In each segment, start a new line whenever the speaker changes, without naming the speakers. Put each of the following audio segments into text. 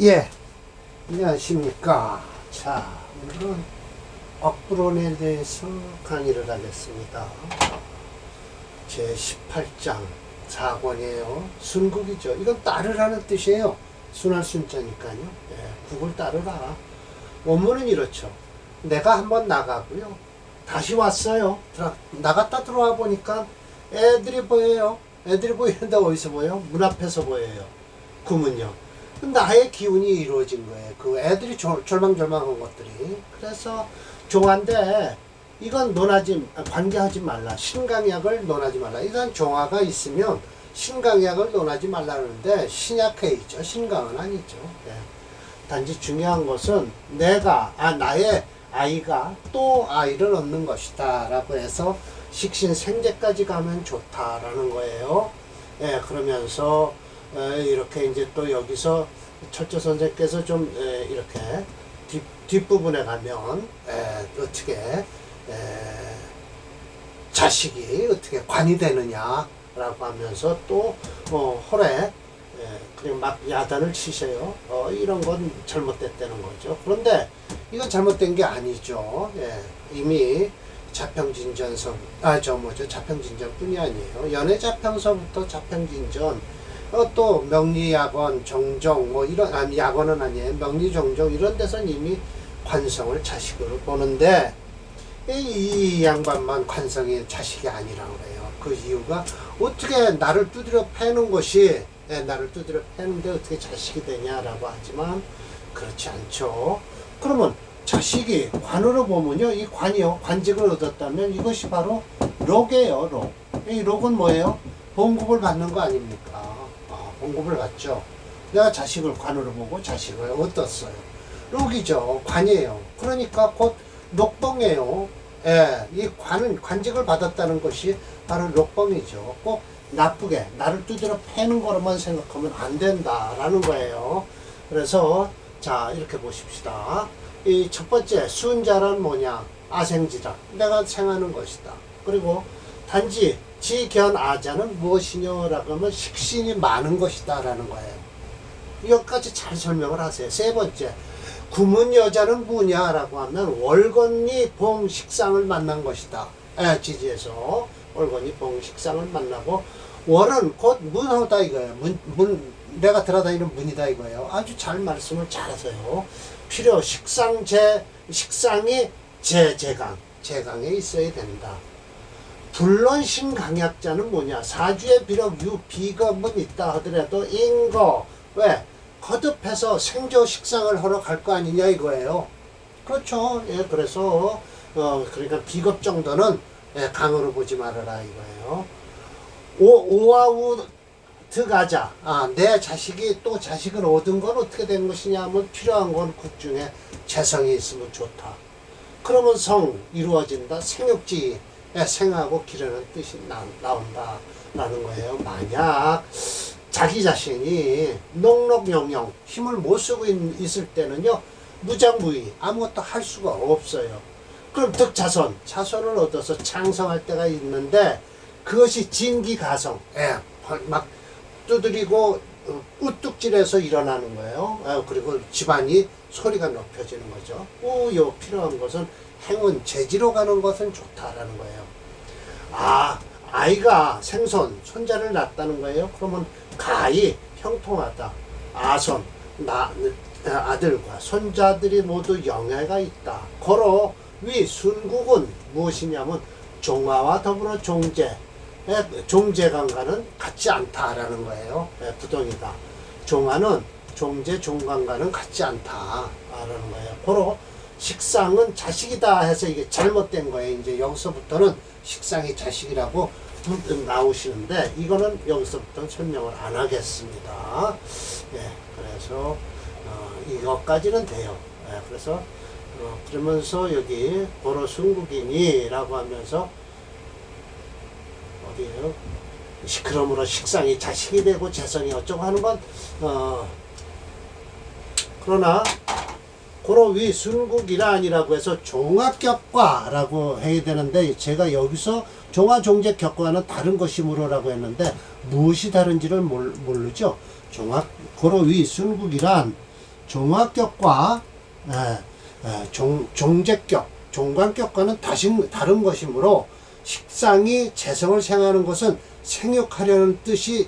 예, 안녕하십니까. 자, 오늘은 억부론에 대해서 강의를 하겠습니다. 제 18장 4권이에요. 순국이죠. 이건 따르라는 뜻이에요. 순할 순자니까요. 예, 국을 따르라. 원문은 이렇죠. 내가 한번 나가고요. 다시 왔어요. 나갔다 들어와 보니까 애들이 보여요. 애들이 보이는데 어디서 보여요? 문 앞에서 보여요. 구문요. 나의 기운이 이루어진 거예요. 그 애들이 절망절망한 것들이. 그래서 종아인데 이건 관계하지 말라. 신강약을 논하지 말라. 일단 종아가 있으면 신강약을 논하지 말라는데 신약회의죠. 신강은 아니죠. 예. 단지 중요한 것은 나의 아이가 또 아이를 얻는 것이다 라고 해서 식신생제까지 가면 좋다라는 거예요. 예, 그러면서 이렇게 이제 또 여기서 철저 선생께서 좀 이렇게 뒷부분에 가면 어떻게 자식이 어떻게 관이 되느냐라고 하면서 또 홀에 그냥 막 야단을 치세요. 이런 건 잘못됐다는 거죠. 그런데 이건 잘못된 게 아니죠. 이미 자평진전서 자평진전뿐이 아니에요. 연애자평서부터 자평진전 또 명리약원, 정정 이런 약원은 아니에요. 명리정정 이런 데선 이미 관성을 자식으로 보는데 이 양반만 관성이 자식이 아니라고 해요. 그 이유가 어떻게 나를 두드려 패는 것이 나를 두드려 패는데 어떻게 자식이 되냐라고 하지만 그렇지 않죠. 그러면 자식이 관으로 보면요, 이 관이요, 관직을 얻었다면 이것이 바로 록이에요. 록. 이 록은 뭐예요? 봉급을 받는 거 아닙니까? 봉급을 받죠. 내가 자식을 관으로 보고 자식을 얻었어요. 록이죠. 관이에요. 그러니까 곧 록봉이에요. 예, 이 관직을 받았다는 것이 바로 록봉이죠. 꼭 나쁘게 나를 두드려 패는 거로만 생각하면 안 된다라는 거예요. 그래서 자, 이렇게 보십시다. 이 첫 번째 수은자란 뭐냐? 아생지다. 내가 생하는 것이다. 그리고 단지 지견아자는 무엇이냐라고 하면 식신이 많은 것이다 라는 거예요. 여기까지 잘 설명을 하세요. 세 번째, 구문여자는 뭐냐라고 하면 월건이 봉식상을 만난 것이다. 지지에서 월건이 봉식상을 만나고 월은 곧 문호다 이거예요. 내가 들어다니는 문이다 이거예요. 아주 잘 말씀을 잘하세요. 필요 식상이 제강에 있어야 된다. 불론신강약자는 뭐냐? 사주에 비록 비겁은 있다 하더라도 인거 왜? 거듭해서 생조 식상을 하러 갈 거 아니냐 이거예요. 그렇죠. 예, 그래서 그러니까 비겁 정도는 강으로 보지 말아라 이거예요. 오아우 득하자. 내 자식이 또 자식을 얻은 건 어떻게 된 것이냐 하면 필요한 건 국중에 재성이 있으면 좋다. 그러면 성 이루어진다. 생육지 생하고 기르는 뜻이 나온다 라는 거예요. 만약 자기 자신이 녹록영영 힘을 못 쓰고 있을 때는요, 무장무위 아무것도 할 수가 없어요. 그럼 자손을 얻어서 창성할 때가 있는데 그것이 진기가성, 막 두드리고 우뚝질해서 일어나는 거예요. 그리고 집안이 소리가 높여지는 거죠. 필요한 것은 행운, 재지로 가는 것은 좋다라는 거예요. 아이가 손자를 낳았다는 거예요. 그러면 가히 형통하다. 아들과 손자들이 모두 영예가 있다. 고로 위 순국은 무엇이냐면 종아와 더불어 종제강과는 같지 않다라는 거예요. 부동이다. 종아는 종강과는 같지 않다라는 거예요. 고로 식상은 자식이다 해서 이게 잘못된 거예요. 이제 여기서부터는 식상이 자식이라고 나오시는데 이거는 여기서부터는 설명을 안 하겠습니다. 그래서 이것까지는 돼요. 그래서 그러면서 여기 고로 순국이니라고 하면서 어디에요? 그러므로 식상이 자식이 되고 재성이 어쩌고 하는 건 그러나 고로 위 순국이라 아니라고 해서 종합격과라고 해야 되는데 제가 여기서 종합종제격과는 다른 것이므로라고 했는데 무엇이 다른지를 모르죠. 고로 위 순국이란 종합격과 종제격, 종관격과는 다른 것이므로 식상이 재성을 생하는 것은 생육하려는 뜻이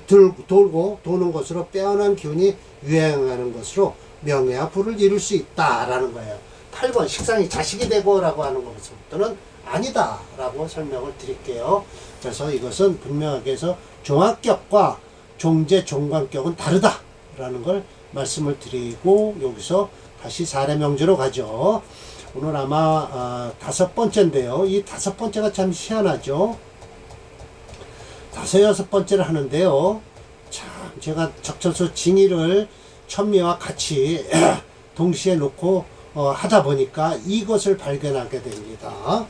돌고 도는 것으로 빼어난 기운이 유행하는 것으로 명예와 부를 이룰 수 있다라는 거예요. 8번 식상이 자식이 되고 라고 하는 것부터는 아니다 라고 설명을 드릴게요. 그래서 이것은 분명하게 해서 종합격과 종제 종관격은 다르다 라는 걸 말씀을 드리고 여기서 다시 사례명제로 가죠. 오늘 아마 5번째인데요. 이 5번째가 참 희한하죠. 5, 6번째를 하는데요. 참 제가 적천수 징의를 천미와 같이 동시에 놓고 하다 보니까 이것을 발견하게 됩니다.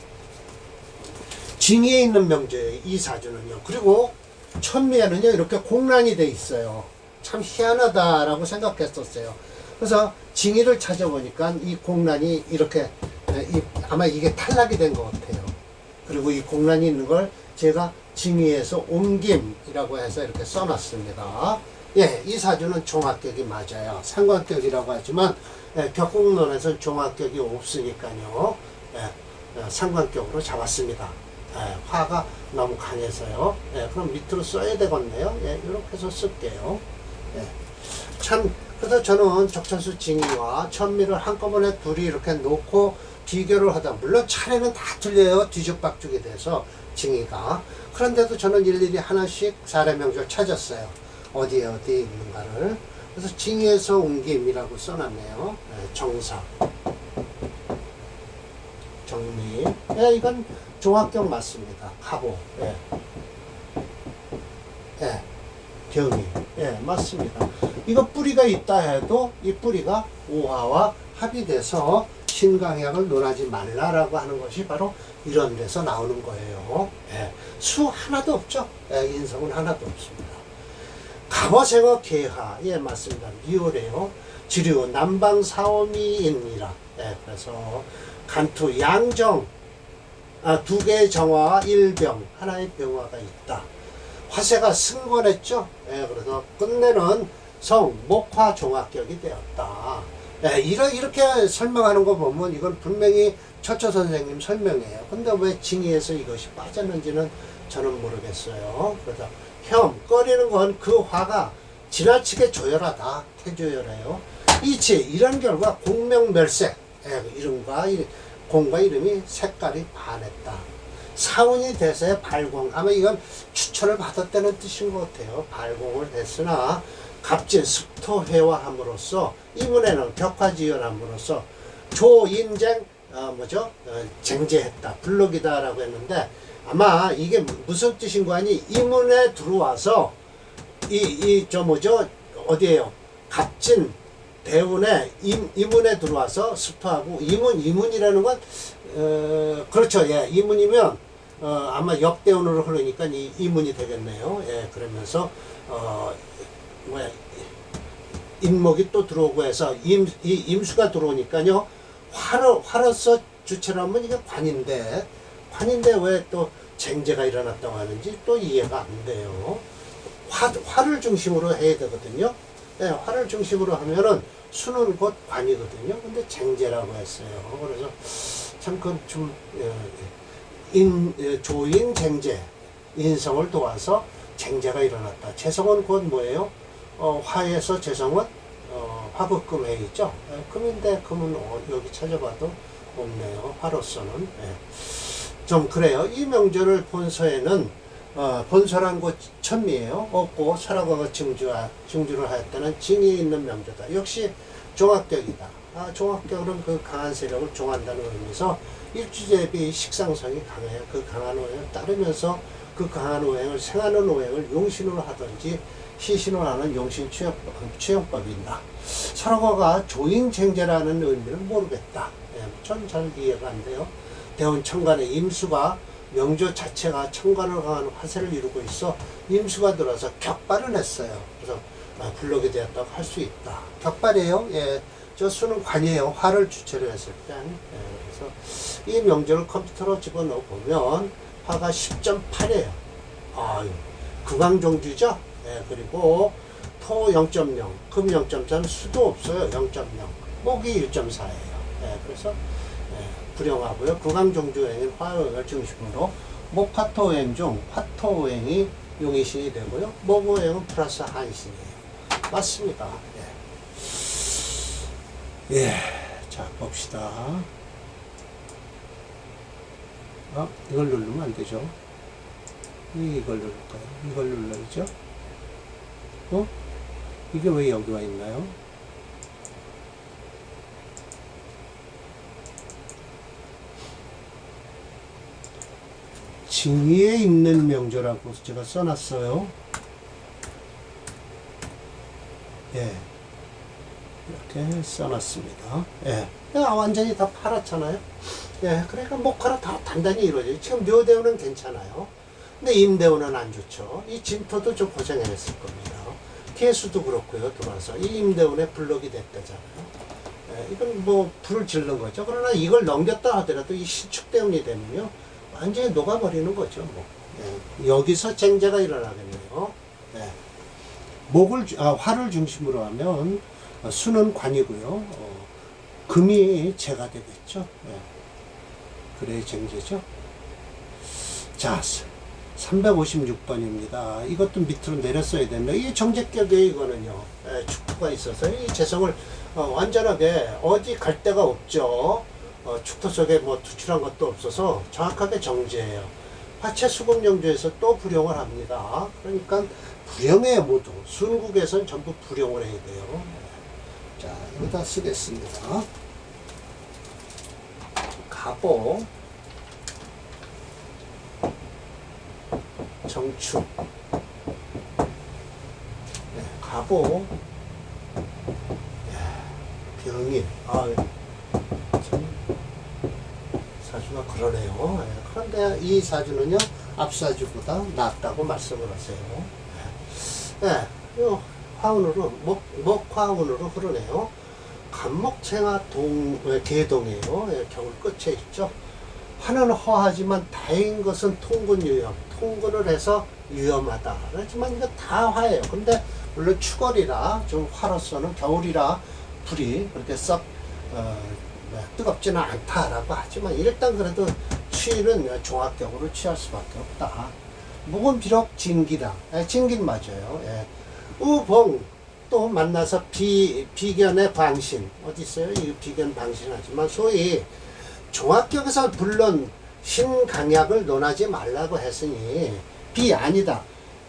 징의에 있는 명제예요. 이 사주는요. 그리고 천미에는요. 이렇게 공란이 돼 있어요. 참 희한하다라고 생각했었어요. 그래서 징의를 찾아보니까 이 공란이 이렇게 아마 이게 탈락이 된 것 같아요. 그리고 이 공란이 있는 걸 제가 징의에서 옮김이라고 해서 이렇게 써놨습니다. 예, 이 사주는 종합격이 맞아요. 상관격이라고 하지만 격국론에서는 종합격이 없으니까요. 상관격으로 잡았습니다. 화가 너무 강해서요. 그럼 밑으로 써야 되겠네요. 이렇게 해서 쓸게요. 참 그래서 저는 적천수 징의와 천미를 한꺼번에 둘이 이렇게 놓고 비교를 하다 물론 차례는 다 틀려요. 뒤죽박죽이 돼서 징의가. 그런데도 저는 일일이 하나씩 사례명절 찾았어요. 어디에 있는가를. 그래서 징의에서 옮김이라고 써놨네요. 정사, 정리. 이건 종합격 맞습니다. 가보. 병이. 맞습니다. 이거 뿌리가 있다 해도 이 뿌리가 오화와 합이 돼서 신강약을 논하지 말라라고 하는 것이 바로 이런 데서 나오는 거예요. 수 하나도 없죠. 인성은 하나도 없습니다. 갑오생어 계하. 맞습니다. 미오래요. 지류 남방사오미인이라. 그래서 간투 양정, 두 개의 정화와 일병, 하나의 병화가 있다. 화세가 승권했죠. 그래서 끝내는 성, 목화 종합격이 되었다. 이렇게 설명하는 거 보면 이건 분명히 처처 선생님 설명이에요. 근데 왜 징의에서 이것이 빠졌는지는 저는 모르겠어요. 그래서 꺼리는 건 그 화가 지나치게 조열하다. 태조열해요. 이치, 이런 결과 공명멸색, 공과 이름이 색깔이 반했다. 사운이 돼서의 발공, 아마 이건 추천을 받았다는 뜻인 것 같아요. 발공을 했으나 갑진 습토회화함으로써 이문에는 격화지연함으로써 조인쟁 쟁제했다. 불록이다라고 했는데 아마 이게 무슨 뜻인 거 아니? 이문에 들어와서 어디에요? 갑진 대운에 이문에 들어와서 습토하고 이문이라는 건 그렇죠. 이문이면 아마 역대운으로 흐르니까 이문이 되겠네요. 그러면서 인목이 또 들어오고 해서 임수가 들어오니까요. 화로서 주체로 하면 이게 관인데 왜 또 쟁제가 일어났다고 하는지 또 이해가 안 돼요. 화를 중심으로 해야 되거든요. 화를 중심으로 하면은 수는 곧 관이거든요. 근데 쟁제라고 했어요. 그래서 참 조인 쟁제, 인성을 도와서 쟁제가 일어났다. 재성은 곧 뭐예요? 화에서 재성은 화극금에 있죠. 금인데 금은 여기 찾아봐도 없네요. 화로서는. 좀 그래요. 이 명절을 본서에는 본서란 곳 천미예요. 없고 설화과가 증주를 하였다는 징이 있는 명조다. 역시 종합격이다. 종합격은 그 강한 세력을 종한다는 의미에서 일주제비 식상성이 강해요. 그 강한 오행을 따르면서 그 강한 오행을 생하는 오행을 용신으로 하든지 시신으로 하는 용신 취용법이다. 설화과가 조인쟁제라는 의미는 모르겠다. 전 잘 이해가 안 돼요. 대운 천간의 임수가 명조 자체가 천간을 강한 화세를 이루고 있어 임수가 들어서 격발을 했어요. 그래서 불록이 되었다고 할 수 있다. 격발이에요. 저 수는 관이에요. 화를 주체로 했을 때. 그래서 이 명절을 컴퓨터로 집어넣어 보면 화가 10.8이에요. 극왕종주죠. 그리고 토 0.0, 금 0.3, 수도 없어요. 0.0. 목이 1.4예요. 예, 그래서 예, 불용하고요. 구강종주행인 화오행을 중심으로 목화토오행 중 화토오행이 용의신이 되고요. 목오행은 플러스 한신이에요. 맞습니다. 예. 예. 자, 봅시다. 이걸 누르면 안 되죠. 이걸 누를까요? 이걸 눌러야죠. 이게 왜 여기 와 있나요? 징의에 있는 명조라고 제가 써놨어요. 예. 이렇게 써놨습니다. 예. 완전히 다 팔았잖아요. 예. 그러니까 목화로 다 단단히 이루어져요. 지금 묘대우는 괜찮아요. 근데 임대우는 안 좋죠. 이 진토도 좀 고생했을 겁니다. 개수도 그렇고요. 들어와서 이 임대운에 블록이 됐다잖아요. 예. 이건 뭐 불을 질른 거죠. 그러나 이걸 넘겼다 하더라도 이 신축대운이 되면요. 완전히 녹아버리는 거죠. 뭐. 예. 여기서 쟁제가 일어나겠네요. 예. 화를 중심으로 하면 수는 관이고요. 금이 재가 되겠죠. 예. 그래 쟁제죠. 자, 356번입니다. 이것도 밑으로 내렸어야 됩니다. 이게 정제격이에요. 이거는요. 예, 축토가 있어서 이 재성을 완전하게 어디 갈 데가 없죠. 축토 속에 뭐 투출한 것도 없어서 정확하게 정제예요. 화체 수금영조에서 또 불용을 합니다. 그러니까 불용해 모두 순국에선 전부 불용을 해야 돼요. 자, 여기다 쓰겠습니다. 가보 정축 네, 가보 병인 참 사주가 그러네요. 그런데 이 사주는요 앞사주보다 낫다고 말씀을 하세요. 네, 화운으로 목화운으로 흐르네요. 간목생화 개동이에요. 겨울 끝에 있죠. 화는 허하지만 다행인 것은 통근 유염. 통근을 해서 위험하다. 하지만 이거 다 화예요. 근데 물론 추월이라 좀 화로서는 겨울이라 불이 그렇게 썩 뜨겁지는 않다라고 하지만 일단 그래도 취는 종합격으로 취할 수밖에 없다. 목은 비록 진기라. 진긴 맞아요. 예. 우봉 또 만나서 비견의 방신 어디 있어요? 이 비견 방신하지만 소위 종합격에서 물론 신강약을 논하지 말라고 했으니 아니다.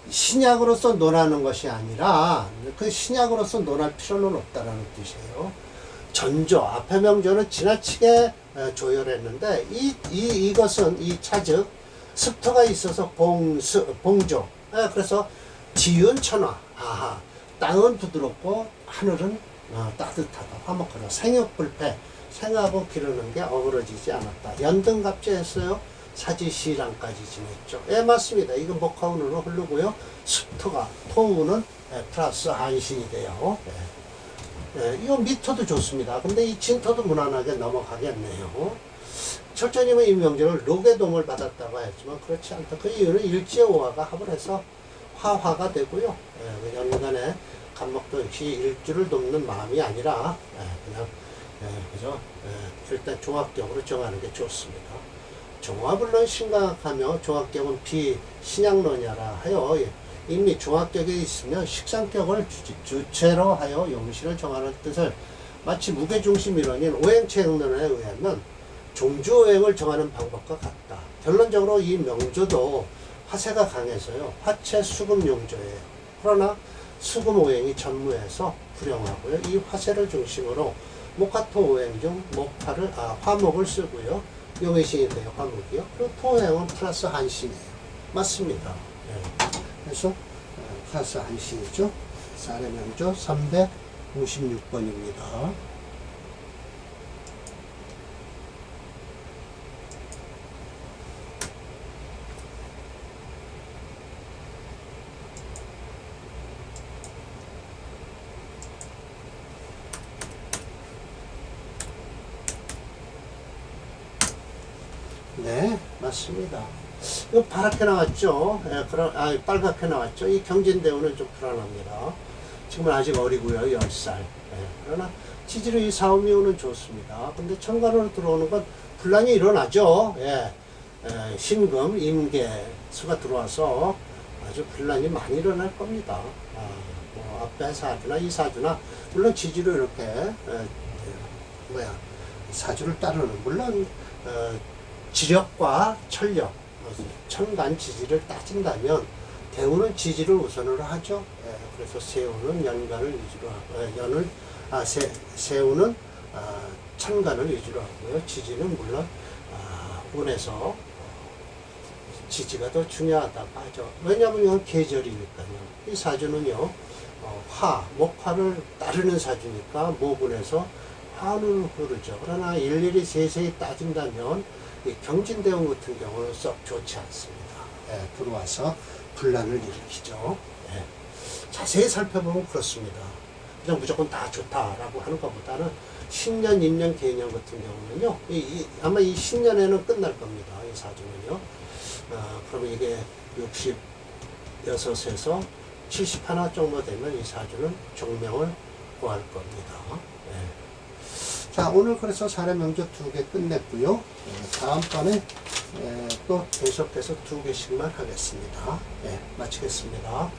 신약으로서 논하는 것이 아니라 그 신약으로서 논할 필요는 없다라는 뜻이에요. 전조 앞의 명조는 지나치게 조열했는데 이것은 이 차즉 습토가 있어서 봉조. 그래서 지은 천화. 땅은 부드럽고 하늘은 따뜻하다. 화목하다. 생육불패. 생하고 기르는 게 어우러지지 않았다. 연등갑제했어요. 사지시랑까지 지냈죠. 예, 맞습니다. 이건 목화운으로 흐르고요. 습토가 토운은 플러스 한신이 돼요. 이건 미토도 좋습니다. 근데 이 진토도 무난하게 넘어가겠네요. 철저님은 이 명제를 록의 받았다고 했지만 그렇지 않다. 그 이유는 일지오화가 합을 해서 화화가 되고요. 연간에 간목도 역시 일주를 돕는 마음이 아니라 그냥 그죠? 일단 종합격으로 정하는 게 좋습니다. 종합을 론 심각하며 종합격은 비신약론이라 하여 이미 종합격에 있으면 식상격을 주체로 하여 용신을 정하는 뜻을 마치 무게중심이론인 오행체행론에 의하면 종주오행을 정하는 방법과 같다. 결론적으로 이 명조도 화세가 강해서요. 화체 수금 용조예요. 그러나 수금 오행이 전무해서 불용하고요. 이 화세를 중심으로 목화토 오행 중 화목을 쓰고요. 용의신이 돼요. 화목이요. 그리고 토오행은 플러스 한신이에요. 맞습니다. 그래서 플러스 한신이죠. 사례명조 356번입니다. 네, 맞습니다. 이거 파랗게 나왔죠? 빨갛게 나왔죠? 이 경진대우는 좀 불안합니다. 지금은 아직 어리고요. 10살. 예. 그러나 지지로 이 4, 5미호는 좋습니다. 근데 천간으로 들어오는 건 분란이 일어나죠. 예. 신금, 임계 수가 들어와서 아주 분란이 많이 일어날 겁니다. 뭐 앞에 사주나 이 사주나 물론 지지로 이렇게 사주를 따르는 물론 지력과 철력, 천간 지지를 따진다면 대우는 지지를 우선으로 하죠. 그래서 세우는 연간을 위주로 하고 세우는 천간을 위주로 하고요. 지지는 물론 운에서 지지가 더 중요하다고 하죠. 왜냐하면 이건 계절이니까요. 이 사주는요, 목화를 따르는 사주니까 모군에서 화는 흐르죠. 그러나 일일이 세세히 따진다면 이 경진대원 같은 경우는 썩 좋지 않습니다. 들어와서 분란을 일으키죠. 자세히 살펴보면 그렇습니다. 그냥 무조건 다 좋다라고 하는 것보다는 신년, 임년, 개년 같은 경우는요, 아마 이 신년에는 끝날 겁니다. 이 사주는요. 그러면 이게 66에서 71 정도 되면 이 사주는 종명을 구할 겁니다. 자, 오늘 그래서 사례명적 2개 끝냈고요. 다음번에 또 계속해서 2개씩만 하겠습니다. 마치겠습니다.